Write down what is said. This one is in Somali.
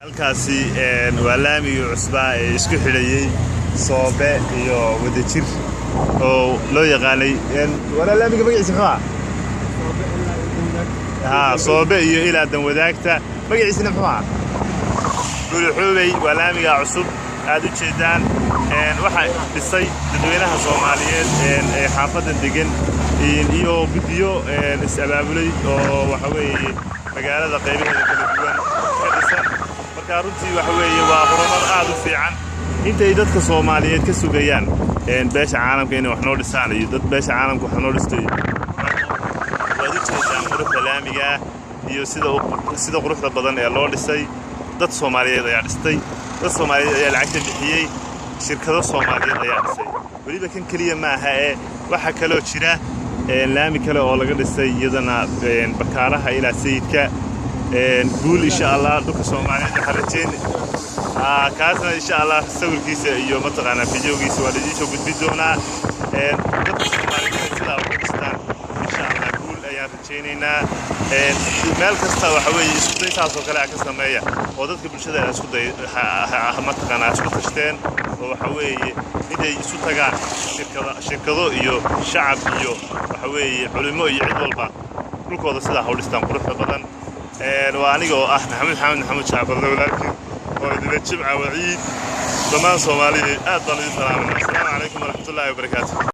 halkaasi waa laamiga cusbaa ee isku xidhayay Soobe iyo Wadajir oo loo yaqaanay wala laamiga magaciisa maxaa Soobe iyo ilaa dan wadaagta magaciisa maxaa Guluxubay waa laamiga cusub aad u jeedaan waxa dhisay dadweynaha Soomaaliyeed ee xaafadan degan iyo guddiyo is abaabulay oo waxa weeye magaalada qaybaheeda kala duwan ka dhisan marka runtii waxa weeye waa horumar aad u fiican intay dadka Soomaaliyeed ka sugayaan beesha caalamka inay wax noo dhisaan iyo dad beesha caalamka wax noo dhistay wada jeedaan quruxda laamiga iyo sida quruxda badan ee loo dhisay dad Soomaaliyeed ayaa dhistay dad Soomaaliyeed ayaa lacag bixiyay shirkado Soomaaliyeed ayaa dhisay waliba kan kaliya ma aha waxa kale oo jira laami kale oo laga dhisay iyadana bakaaraha ilaa sayidka guul insha Allah dhulka Soomaaliyeed waxa rajeen kaasna insha Allah sawirkiisa iyo mataqaana fiidiyogiisa waa idin soo gudbin doonaa dadka Soomaaliyeed sida u dhistaan insha Allah guul ayaan rajeenaynaa meel kasta waxa weeye isku daytaas oo kale ka sameeya oo dadka bulshada isku day mataqaana isku tashteen oo waxa weeye inay isu tagaan shirkado iyo shacab iyo waxa weeye culimo iyo cid walba dhulkooda sida u dhistaan quruxda badan waa aniga oo ah Maxamed Shacbar walaalkii oo idin jimca waciid dhammaan Soomaaliyeed aad baan idin salaamaynaa. Assalaamu calaykum wa rahmatullaahi wa barakaatuh.